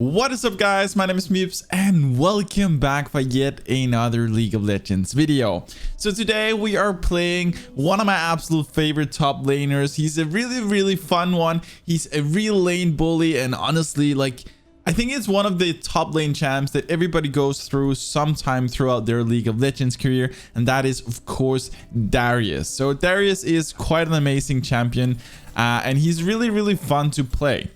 What is up, guys? My name is MipZ and welcome back for yet another League of Legends video. So today we are playing one of my absolute favorite top laners. He's a really fun one. He's a real lane bully, and honestly, I think it's one of the top lane champs that everybody goes through sometime throughout their League of Legends career, and that is of course Darius. So Darius is quite an amazing champion, and he's really fun to play.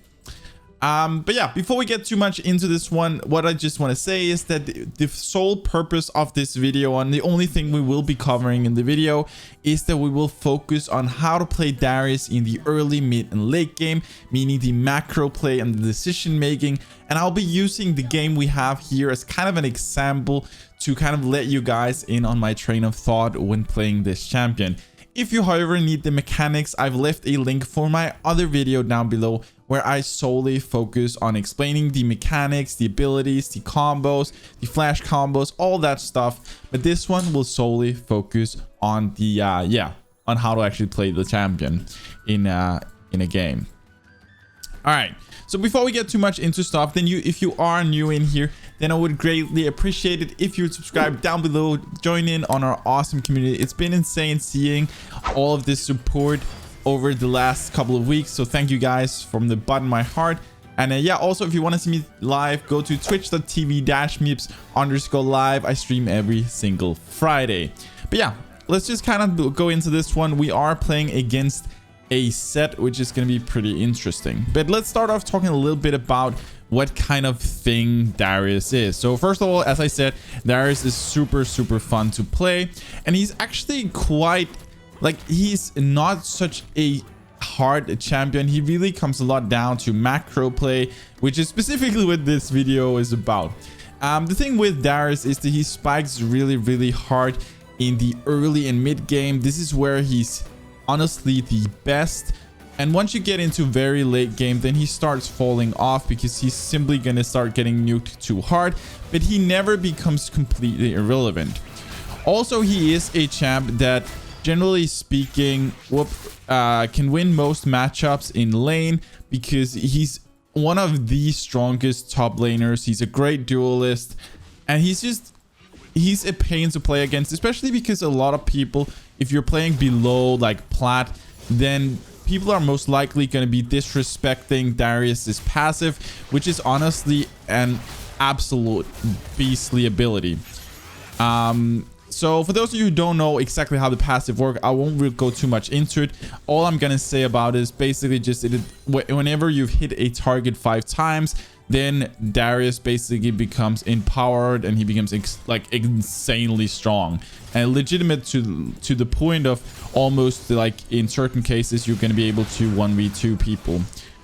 But yeah, before we get too much into this one, what I just want to say is that the sole purpose of this video, and the only thing we will be covering in the video, is that we will focus on how to play Darius in the early, mid, and late game, meaning the macro play and the decision making. And I'll be using the game we have here as kind of an example to kind of let you guys in on my train of thought when playing this champion. If you, however, need the mechanics, I've left a link for my other video down below where I solely focus on explaining the mechanics, the abilities, the combos, the flash combos, all that stuff. But this one will solely focus on the on how to actually play the champion in a game. All right. So before we get too much into stuff, then if you are new in here, then I would greatly appreciate it if you would subscribe down below, join in on our awesome community. It's been insane seeing all of this support over the last couple of weeks. So thank you guys from the bottom of my heart. And yeah, also, if you want to see me live, go to twitch.tv/MipZ_live. I stream every single Friday. But yeah, let's just kind of go into this one. We are playing against a set which is going to be pretty interesting, but let's start off talking a little bit about what kind of thing Darius is. So first of all, as I said, Darius is super fun to play, and he's actually quite he's not such a hard champion. He really comes a lot down to macro play, which is specifically what this video is about. The thing with Darius is that he spikes really hard in the early and mid game. This is where he's honestly the best, and once you get into very late game, then he starts falling off because he's simply gonna start getting nuked too hard, but he never becomes completely irrelevant. Also, he is a champ that, generally speaking, can win most matchups in lane because he's one of the strongest top laners. He's a great duelist, and he's a pain to play against, especially because a lot of people, if you're playing below plat, then people are most likely going to be disrespecting Darius's passive, which is honestly an absolute beastly ability. So for those of you who don't know exactly how the passive works, I won't really go too much into it. All I'm gonna say about it is basically just whenever you've hit a target 5 times, then Darius basically becomes empowered, and he becomes insanely strong and legitimate to the point of almost in certain cases you're going to be able to 1v2 people.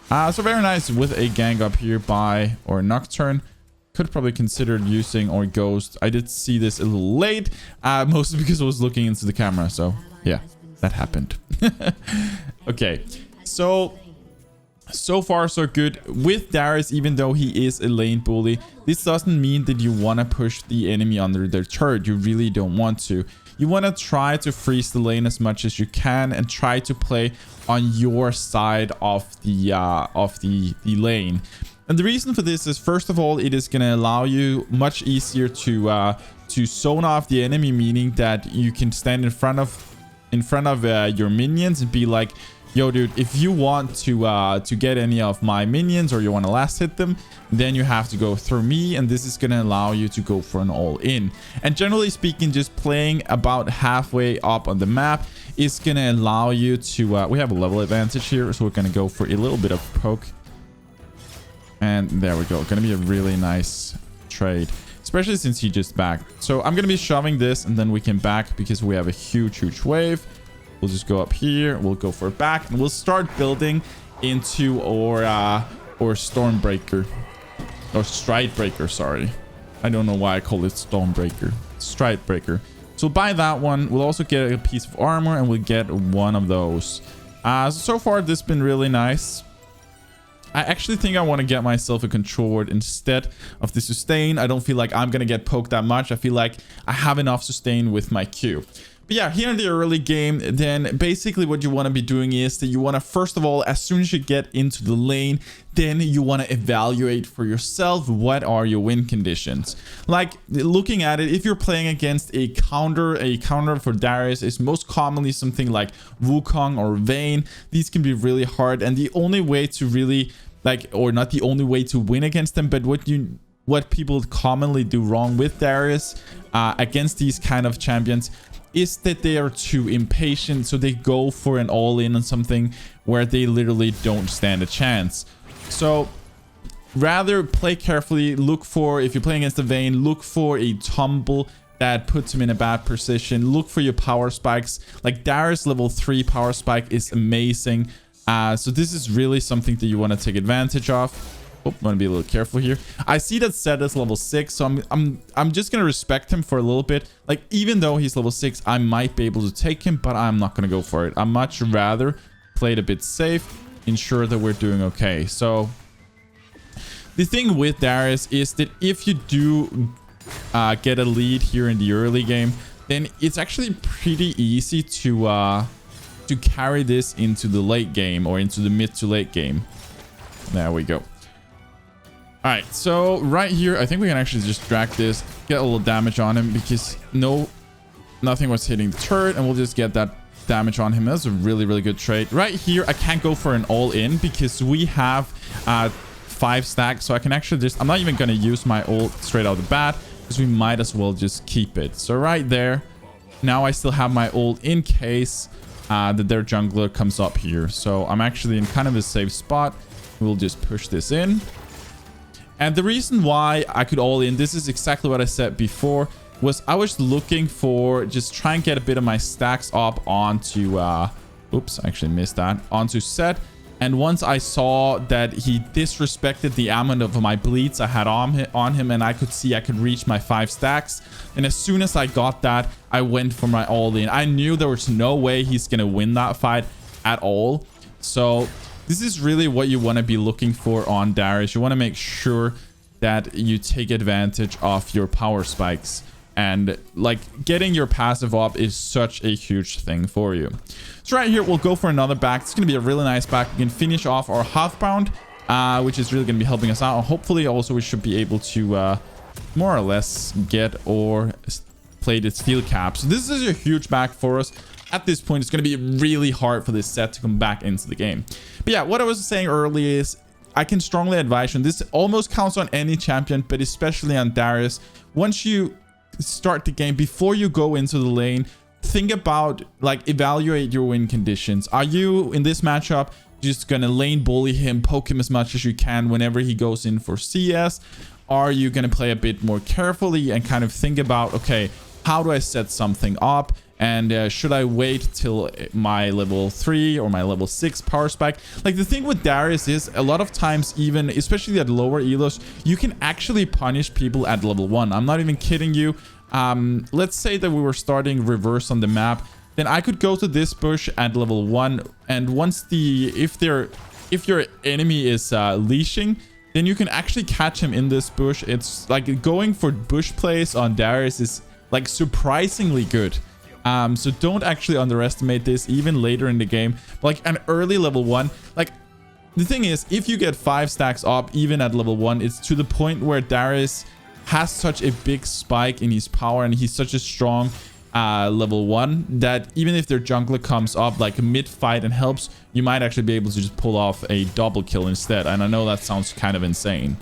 So very nice with a gang up here by Nocturne. Could probably consider using or Ghost. I did see this a little late, mostly because I was looking into the camera. So yeah, that happened. Okay, so far so good with Darius. Even though he is a lane bully, this doesn't mean that you want to push the enemy under their turret. You really don't want to. You want to try to freeze the lane as much as you can and try to play on your side of the lane. And the reason for this is, first of all, it is going to allow you much easier to zone off the enemy, meaning that you can stand in front of your minions and be like, yo dude, if you want to get any of my minions, or you want to last hit them, then you have to go through me, and this is going to allow you to go for an all-in. And generally speaking, just playing about halfway up on the map is going to allow you to we have a level advantage here, so we're going to go for a little bit of poke. And there we go. Gonna be a really nice trade, especially since he just backed. So I'm gonna be shoving this, and then we can back because we have a huge wave. We'll just go up here, we'll go for it back, and we'll start building into our Stormbreaker, or Stridebreaker. Sorry, I don't know why I call it Stormbreaker. Stridebreaker. So we'll buy that one. We'll also get a piece of armor, and we'll get one of those. So far this has been really nice. I actually think I want to get myself a control ward instead of the sustain. I don't feel like I'm going to get poked that much. I feel like I have enough sustain with my Q. But yeah, here in the early game, then basically what you want to be doing is that you want to, first of all, as soon as you get into the lane, then you want to evaluate for yourself what are your win conditions. Like looking at it, if you're playing against a counter for Darius is most commonly something like Wukong or Vayne. These can be really hard, and the only way to really or not the only way to win against them, but what people commonly do wrong with Darius against these kind of champions is that they are too impatient, so they go for an all-in on something where they literally don't stand a chance. So rather play carefully, look for, if you're playing against the Vayne, look for a tumble that puts him in a bad position, look for your power spikes. Like Darius level 3 power spike is amazing, so this is really something that you want to take advantage of. Oh, want to be a little careful here. I see that Zed is level 6, so I'm just gonna respect him for a little bit. Like even though he's level 6, I might be able to take him, but I'm not gonna go for it. I much rather play it a bit safe, ensure that we're doing okay. So the thing with Darius is that if you do get a lead here in the early game, then it's actually pretty easy to carry this into the late game or into the mid to late game. There we go. All right, so right here, I think we can actually just drag this, get a little damage on him because nothing was hitting the turret, and we'll just get that damage on him. That's a really, really good trade. Right here, I can't go for an all-in because we have 5 stacks, so I can actually just, I'm not even going to use my ult straight out the bat because we might as well just keep it. So right there, now I still have my ult in case that their jungler comes up here. So I'm actually in kind of a safe spot. We'll just push this in. And the reason why I could all in, this is exactly what I said before, was I was looking for just try and get a bit of my stacks up onto, oops, I actually missed that, onto Zed. And once I saw that he disrespected the amount of my bleeds I had on him, and I could see I could reach my 5 stacks. And as soon as I got that, I went for my all in. I knew there was no way he's going to win that fight at all. So this is really what you want to be looking for on Darius. You want to make sure that you take advantage of your power spikes. And like getting your passive up is such a huge thing for you. So right here, we'll go for another back. It's going to be a really nice back. We can finish off our half-bound, which is really going to be helping us out. Hopefully also we should be able to more or less get or play the steel cap. So this is a huge back for us. At this point, it's going to be really hard for this set to come back into the game. But yeah, what I was saying earlier is I can strongly advise you, and this almost counts on any champion, but especially on Darius. Once you start the game, before you go into the lane, think about, like, evaluate your win conditions. Are you, in this matchup, just going to lane bully him, poke him as much as you can whenever he goes in for CS? Are you going to play a bit more carefully and kind of think about, okay, how do I set something up? And should I wait till my level 3 or my level 6 power spike? Like the thing with Darius is a lot of times, even especially at lower elos, you can actually punish people at level 1. I'm not even kidding you. Let's say that we were starting reverse on the map. Then I could go to this bush at level 1. And once if your enemy is leashing, then you can actually catch him in this bush. It's like going for bush plays on Darius is like surprisingly good. So don't actually underestimate this even later in the game. Like an early level 1, like the thing is, if you get 5 stacks up even at level 1, it's to the point where Darius has such a big spike in his power and he's such a strong level 1 that even if their jungler comes up like mid-fight and helps, you might actually be able to just pull off a double kill instead. And I know that sounds kind of insane,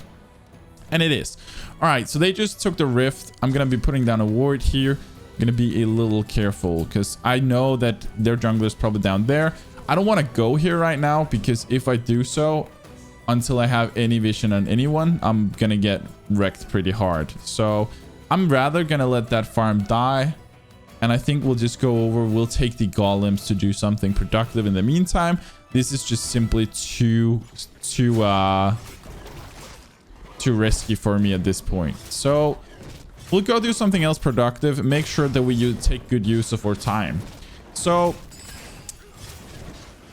and it is. All right, so they just took the rift. I'm gonna be putting down a ward here. Gonna be a little careful because I know that their jungler is probably down there. I don't want to go here right now because if I do so, until I have any vision on anyone, I'm gonna get wrecked pretty hard. So I'm rather gonna let that farm die, and I think we'll just go over, we'll take the golems to do something productive in the meantime. This is just simply too risky for me at this point. So we'll go do something else productive. Make sure that we take good use of our time. So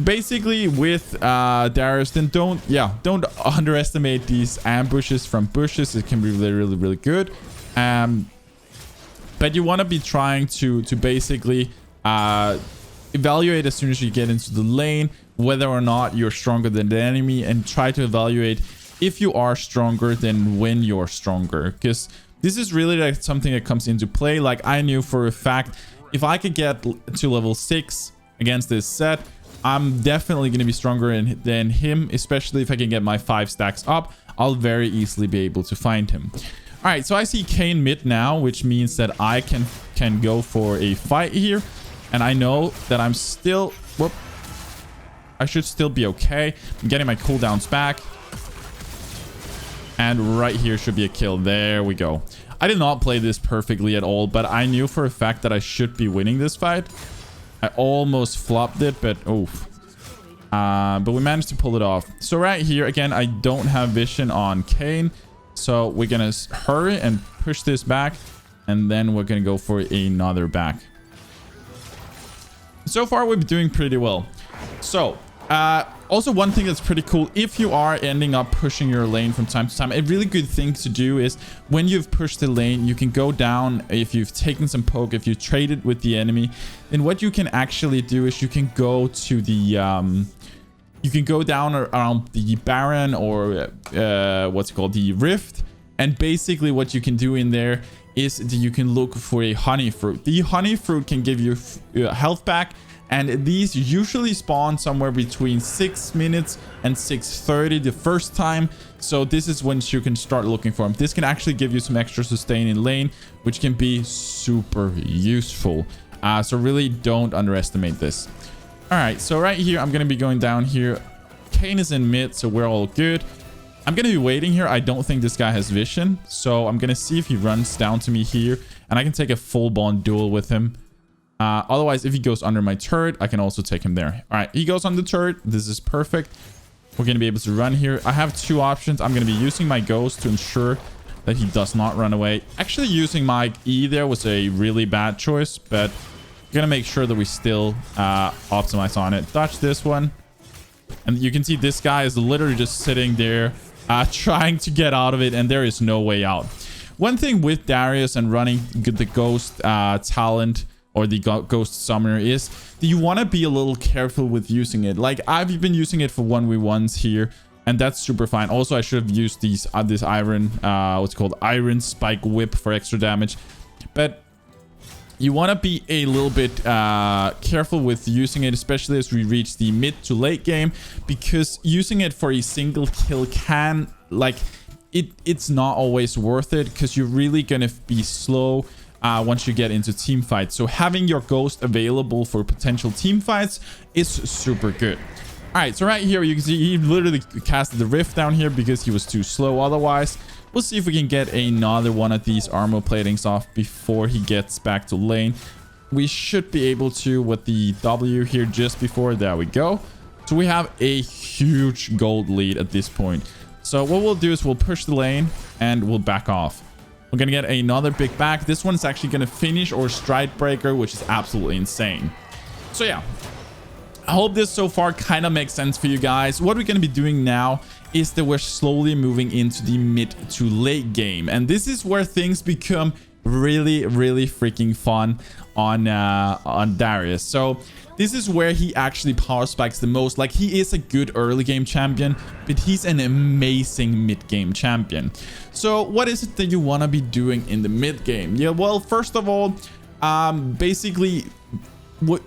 basically with Darius, then don't underestimate these ambushes from bushes. It can be really good. But you want to be trying to basically evaluate as soon as you get into the lane whether or not you're stronger than the enemy, and try to evaluate if you are stronger than when you're stronger, because this is really like something that comes into play. Like I knew for a fact if I could get to level 6 against this set, I'm definitely going to be stronger than him, especially if I can get my 5 stacks up. I'll very easily be able to find him. All right, so I see Kayn mid now, which means that I can go for a fight here. And I know that I'm still... Whoop. I should still be okay. I'm getting my cooldowns back. And right here should be a kill. There we go. I did not play this perfectly at all, but I knew for a fact that I should be winning this fight. I almost flopped it, but oof. But we managed to pull it off. So right here, again, I don't have vision on Kayn. So we're going to hurry and push this back. And then we're going to go for another back. So far, we've been doing pretty well. So, also one thing that's pretty cool, if you are ending up pushing your lane from time to time, a really good thing to do is when you've pushed the lane, you can go down. If you've taken some poke, if you traded with the enemy, then what you can actually do is you can go to the you can go down around the Baron or what's it called, the Rift, and basically what you can do in there is that you can look for a honey fruit. The honey fruit can give you health back, and these usually spawn somewhere between 6 minutes and 6:30 the first time. So this is when you can start looking for them. This can actually give you some extra sustain in lane, which can be super useful. So really don't underestimate this. All right, so right here, I'm going to be going down here. Kayn is in mid, so we're all good. I'm going to be waiting here. I don't think this guy has vision. So I'm going to see if he runs down to me here. And I can take a full-blown duel with him. Otherwise, if he goes under my turret, I can also take him there. All right, he goes on the turret. This is perfect. We're going to be able to run here. I have 2 options. I'm going to be using my ghost to ensure that he does not run away. Actually, using my E there was a really bad choice. But I'm going to make sure that we still optimize on it. Dodge this one. And you can see this guy is literally just sitting there trying to get out of it, and there is no way out. One thing with Darius and running the ghost talent or the ghost summoner is that you want to be a little careful with using it. Like I've been using it for 1v1s here, and that's super fine. Also, I should have used these this iron what's called iron spike whip for extra damage, but you want to be a little bit careful with using it, especially as we reach the mid to late game, because using it for a single kill can, like, it's not always worth it, because you're really gonna be slow once you get into team fights. So having your ghost available for potential team fights is super good. All right, so right here you can see he literally casted the rift down here because he was too slow. Otherwise, we'll see if we can get another one of these armor platings off before he gets back to lane. We should be able to with the W here just before. There we go. So we have a huge gold lead at this point. So what we'll do is we'll push the lane and we'll back off. We're going to get another big back. This one's actually going to finish or stride breaker, which is absolutely insane. So yeah, I hope this so far kind of makes sense for you guys. What we're going to be doing now is that we're slowly moving into the mid to late game. And this is where things become really, really freaking fun on Darius. So this is where he actually power spikes the most. Like, he is a good early game champion, but he's an amazing mid game champion. So what is it that you want to be doing in the mid game? Yeah, well, first of all, basically,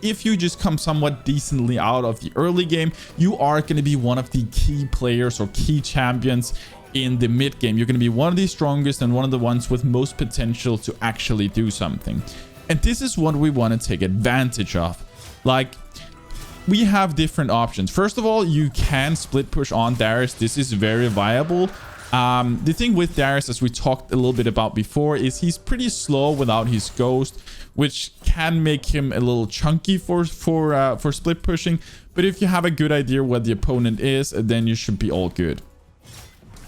if you just come somewhat decently out of the early game, you are going to be one of the key players or key champions in the mid game. You're going to be one of the strongest and one of the ones with most potential to actually do something. And this is what we want to take advantage of. Like, we have different options. First of all, you can split push on Darius. This is very viable. The thing with Darius, as we talked a little bit about before, is he's pretty slow without his ghost, which can make him a little chunky for split pushing. But if you have a good idea where the opponent is, then you should be all good.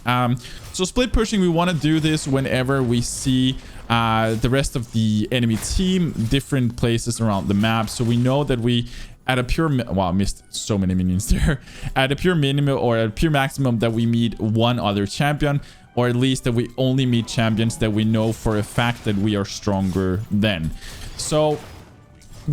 So split pushing, we want to do this whenever we see the rest of the enemy team different places around the map. So we know that we at a pure wow, I missed so many minions there. At a pure minimum or at a pure maximum that we meet one other champion, or at least that we only meet champions that we know for a fact that we are stronger than. So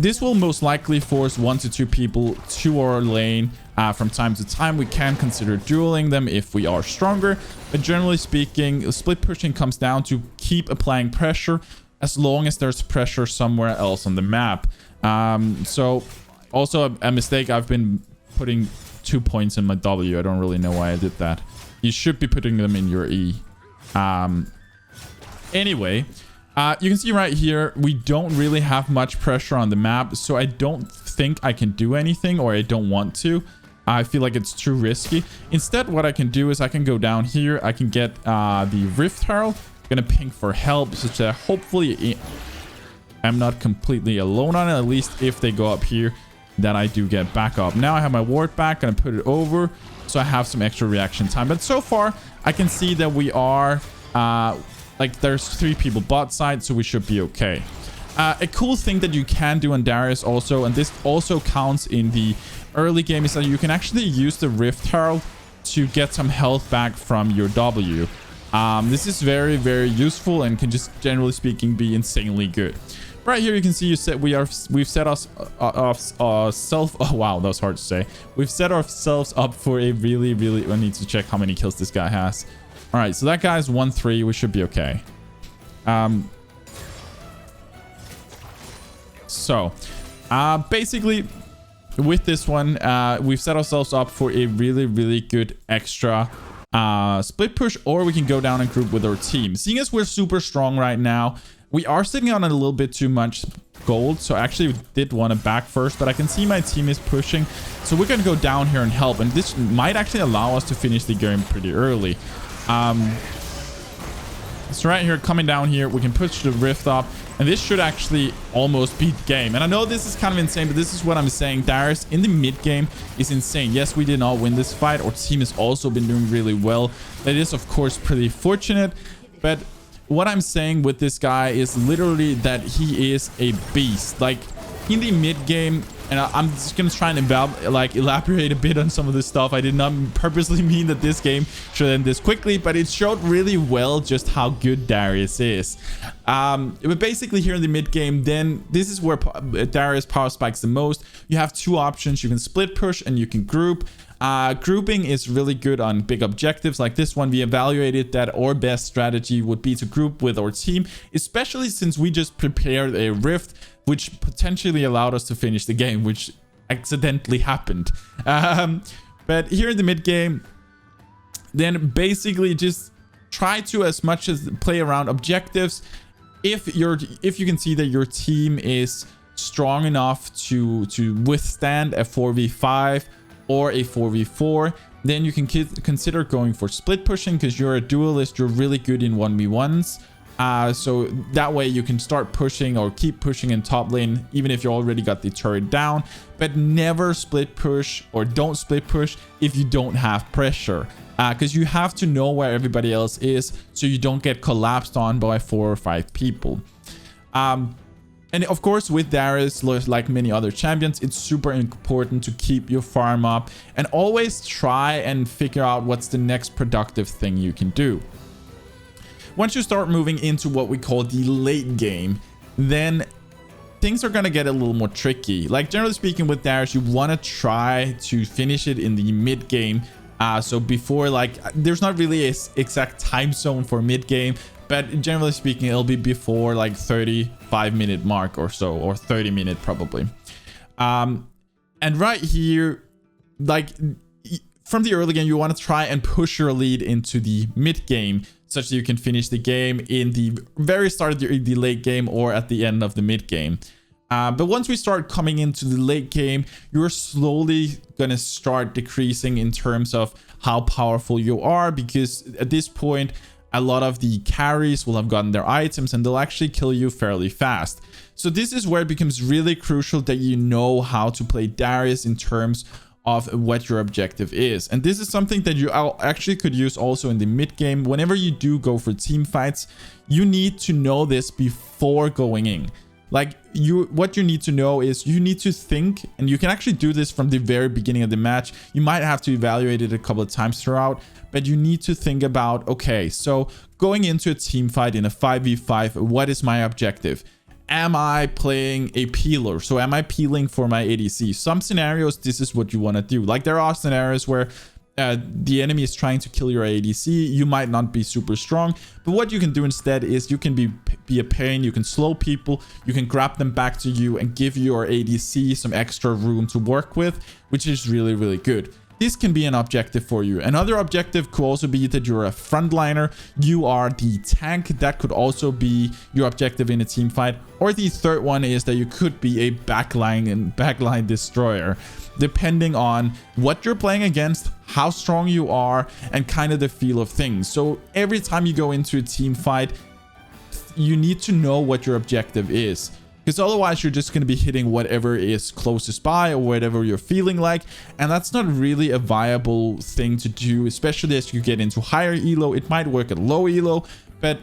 this will most likely force 1 to 2 people to our lane from time to time. We can consider dueling them if we are stronger, but generally speaking, split pushing comes down to keep applying pressure as long as there's pressure somewhere else on the map. So also a mistake, I've been putting 2 points in my W. I don't really know why I did that. You should be putting them in your E. Anyway, you can see right here, we don't really have much pressure on the map, so I don't think I can do anything, or I don't want to. I feel like it's too risky. Instead, what I can do is I can go down here. I can get the Rift Herald. I'm gonna ping for help, such that hopefully I'm not completely alone on it. At least if they go up here, that I do get back up. Now I have my ward back. Gonna put it over, so I have some extra reaction time. But so far, I can see that we are like there's 3 people bot side, so we should be okay. A cool thing that you can do on Darius also, and this also counts in the early game, is that you can actually use the Rift Herald to get some health back from your W. This is very, very useful and can just, generally speaking, be insanely good. Right here, you can see we've set ourselves oh wow, that was hard to say. We've set ourselves up for a really, I need to check how many kills this guy has. All right, so that guy's 1-3. We should be okay. So basically with this one, we've set ourselves up for a really good extra split push, or we can go down and group with our team. Seeing as we're super strong right now, we are sitting on a little bit too much gold, so I actually did want to back first, but I can see my team is pushing, so we're going to go down here and help, and this might actually allow us to finish the game pretty early. So right here, coming down here, we can push the Rift up, and this should actually almost beat the game. And I know this is kind of insane, but this is what I'm saying. Darius in the mid game is insane. Yes, we did not win this fight. Our team has also been doing really well. That is, of course, pretty fortunate, but what I'm saying with this guy is literally that he is a beast. Like in the mid game, and I'm just gonna try and elaborate a bit on some of this stuff. I did not purposely mean that this game should end this quickly, but it showed really well just how good Darius is. But basically here in the mid game, then this is where Darius power spikes the most. You have 2 options. You can split push and you can group. Grouping is really good on big objectives like this one. We evaluated that our best strategy would be to group with our team, especially since we just prepared a rift, which potentially allowed us to finish the game, which accidentally happened. But here in the mid game, then basically just try to as much as play around objectives. If you can see that your team is strong enough to withstand a 4v5 or a 4v4, then you can consider going for split pushing, because you're a duelist. You're really good in 1v1s. So that way you can start pushing or keep pushing in top lane, even if you already got the turret down. But never split push, or don't split push if you don't have pressure, because you have to know where everybody else is so you don't get collapsed on by 4 or 5 people. And of course, with Darius, like many other champions, it's super important to keep your farm up and always try and figure out what's the next productive thing you can do. Once you start moving into what we call the late game, then things are going to get a little more tricky. Like generally speaking with Darius, you want to try to finish it in the mid game. So before, like, there's not really an exact time zone for mid game, but generally speaking, it'll be before like 35-minute mark or so, or 30-minute probably. And right here, like from the early game, you want to try and push your lead into the mid game, such that you can finish the game in the very start of the late game or at the end of the mid game. But once we start coming into the late game, you're slowly going to start decreasing in terms of how powerful you are, because at this point, a lot of the carries will have gotten their items and they'll actually kill you fairly fast. So this is where it becomes really crucial that you know how to play Darius in terms of what your objective is. And this is something that you actually could use also in the mid game. Whenever you do go for team fights, you need to know this before going in. Like what you need to know is you need to think, and you can actually do this from the very beginning of the match. You might have to evaluate it a couple of times throughout, but you need to think about, okay, so going into a team fight in a 5v5, what is my objective? am I playing a peeler? So am I peeling for my ADC? Some scenarios, this is what you want to do. Like there are scenarios where the enemy is trying to kill your ADC. You might not be super strong, but what you can do instead is you can be a pain. You can slow people, you can grab them back to you and give your ADC some extra room to work with, which is really, really good. This can be an objective for you. Another objective could also be that you're a frontliner. You are the tank. That could also be your objective in a team fight. Or the third one is that you could be a backline destroyer, depending on what you're playing against, how strong you are, and kind of the feel of things. So every time you go into a team fight, you need to know what your objective is. Because otherwise you're just going to be hitting whatever is closest by or whatever you're feeling like. And that's not really a viable thing to do, especially as you get into higher elo. It might work at low elo, but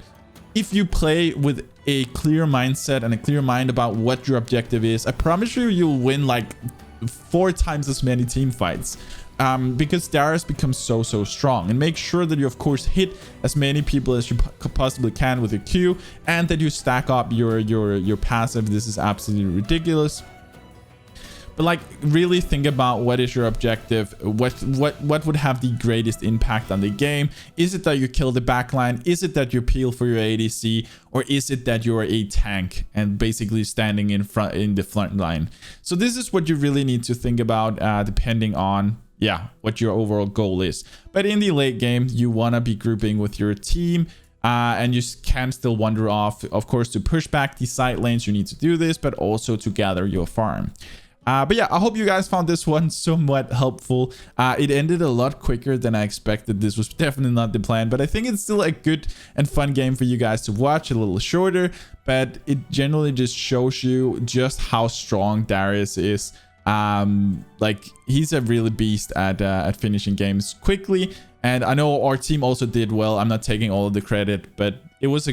if you play with a clear mindset and a clear mind about what your objective is, I promise you, you'll win like 4 times as many team fights. Because Darius becomes so strong. And make sure that you of course hit as many people as you possibly can with your Q, and that you stack up your passive. This is absolutely ridiculous. But like, really think about what is your objective, what would have the greatest impact on the game. Is it that you kill the backline? Is it that you peel for your ADC? Or is it that you're a tank and basically standing in the front line? So this is what you really need to think about, depending on what your overall goal is. But in the late game, you want to be grouping with your team, and you can still wander off. Of course, to push back the side lanes, you need to do this, but also to gather your farm. But yeah, I hope you guys found this one somewhat helpful. It ended a lot quicker than I expected. This was definitely not the plan, but I think it's still a good and fun game for you guys to watch. A little shorter, but it generally just shows you just how strong Darius is. Like, he's a really beast at finishing games quickly, and I know our team also did well. I'm not taking all of the credit, but it was a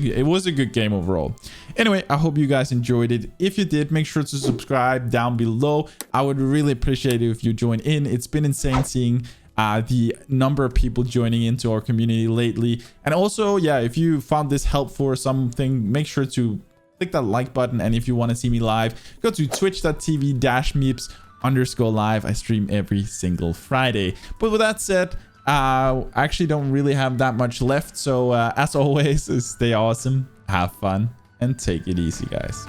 good game overall. Anyway, I hope you guys enjoyed it. If you did, make sure to subscribe down below. I would really appreciate it if you join in. It's been insane seeing the number of people joining into our community lately. And also, yeah, if you found this helpful or something, make sure to click that like button. And if you want to see me live, go to twitch.tv/MipZ_live. I stream every single Friday. But with that said, I actually don't really have that much left. So as always, stay awesome, have fun, and take it easy, guys.